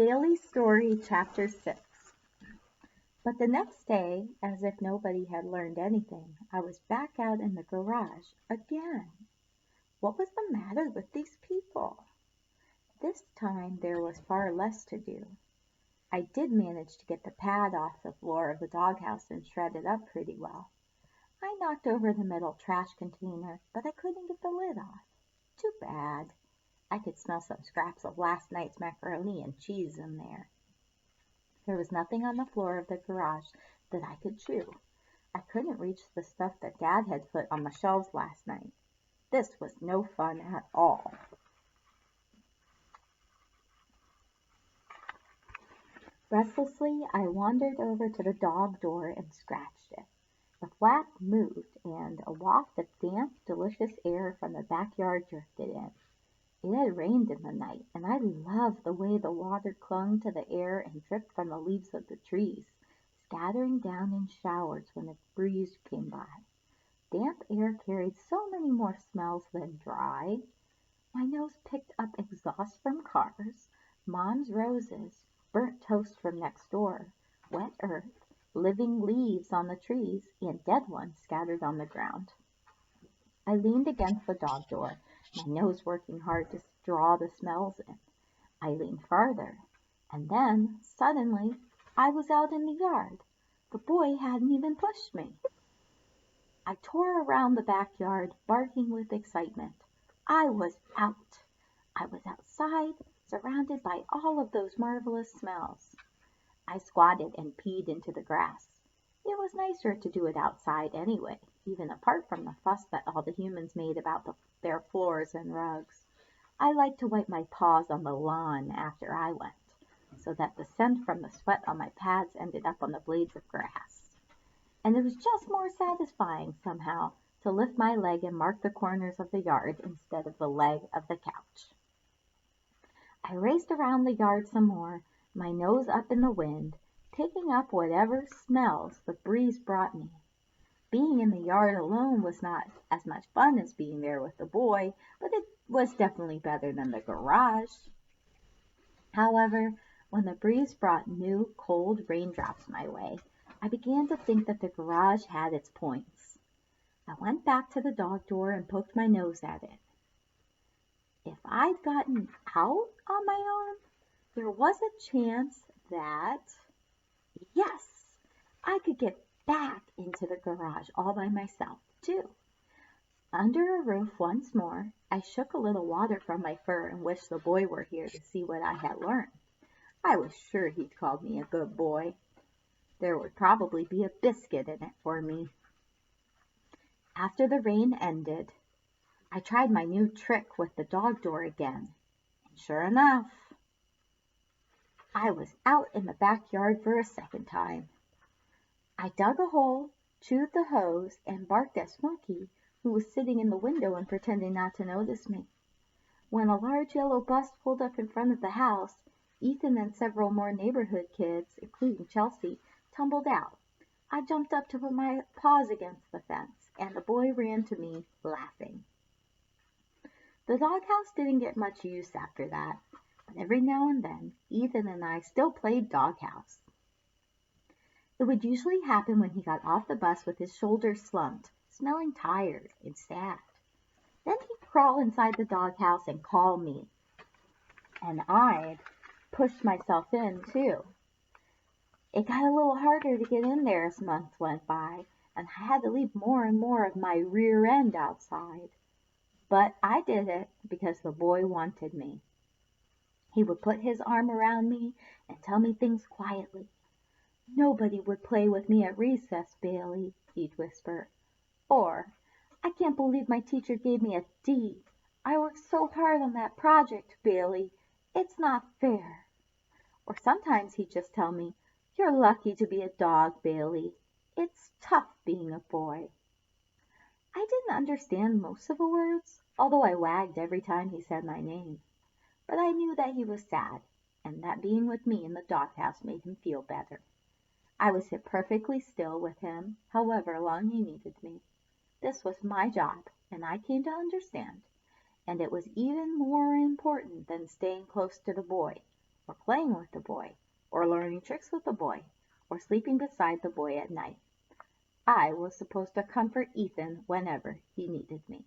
Bailey's Story, Chapter 6. But the next day, as if nobody had learned anything, I was back out in the garage again. What was the matter with these people? This time there was far less to do. I did manage to get the pad off the floor of the doghouse and shred it up pretty well. I knocked over the metal trash container, but I couldn't get the lid off. Too bad. I could smell some scraps of last night's macaroni and cheese in there. There was nothing on the floor of the garage that I could chew. I couldn't reach the stuff that Dad had put on the shelves last night. This was no fun at all. Restlessly, I wandered over to the dog door and scratched it. The flap moved, and a waft of damp, delicious air from the backyard drifted in. It had rained in the night, and I loved the way the water clung to the air and dripped from the leaves of the trees, scattering down in showers when the breeze came by. Damp air carried so many more smells than dry. My nose picked up exhaust from cars, Mom's roses, burnt toast from next door, wet earth, living leaves on the trees, and dead ones scattered on the ground. I leaned against the dog door, my nose working hard to draw the smells in. I leaned farther, and then, suddenly, I was out in the yard. The boy hadn't even pushed me. I tore around the backyard, barking with excitement. I was out. I was outside, surrounded by all of those marvelous smells. I squatted and peed into the grass. It was nicer to do it outside anyway, even apart from the fuss that all the humans made about their floors and rugs. I liked to wipe my paws on the lawn after I went, so that the scent from the sweat on my pads ended up on the blades of grass. And it was just more satisfying, somehow, to lift my leg and mark the corners of the yard instead of the leg of the couch. I raced around the yard some more, my nose up in the wind, taking up whatever smells the breeze brought me. Being in the yard alone was not as much fun as being there with the boy, but it was definitely better than the garage. However, when the breeze brought new, cold raindrops my way, I began to think that the garage had its points. I went back to the dog door and poked my nose at it. If I'd gotten out on my own, there was a chance that, yes, I could get back into the garage all by myself, too. Under a roof once more, I shook a little water from my fur and wished the boy were here to see what I had learned. I was sure he'd called me a good boy. There would probably be a biscuit in it for me. After the rain ended, I tried my new trick with the dog door again, and sure enough, I was out in the backyard for a second time. I dug a hole, chewed the hose, and barked at Smokey, who was sitting in the window and pretending not to notice me. When a large yellow bus pulled up in front of the house, Ethan and several more neighborhood kids, including Chelsea, tumbled out. I jumped up to put my paws against the fence, and the boy ran to me, laughing. The doghouse didn't get much use after that, but every now and then, Ethan and I still played doghouse. It would usually happen when he got off the bus with his shoulders slumped, smelling tired and sad. Then he'd crawl inside the doghouse and call me, and I'd push myself in, too. It got a little harder to get in there as months went by, and I had to leave more and more of my rear end outside. But I did it because the boy wanted me. He would put his arm around me and tell me things quietly. "Nobody would play with me at recess, Bailey," he'd whisper. Or, "I can't believe my teacher gave me a D. I worked so hard on that project, Bailey. It's not fair." Or sometimes he'd just tell me, "You're lucky to be a dog, Bailey. It's tough being a boy." I didn't understand most of the words, although I wagged every time he said my name. But I knew that he was sad, and that being with me in the doghouse made him feel better. I would sit perfectly still with him, however long he needed me. This was my job, and I came to understand, and it was even more important than staying close to the boy, or playing with the boy, or learning tricks with the boy, or sleeping beside the boy at night. I was supposed to comfort Ethan whenever he needed me.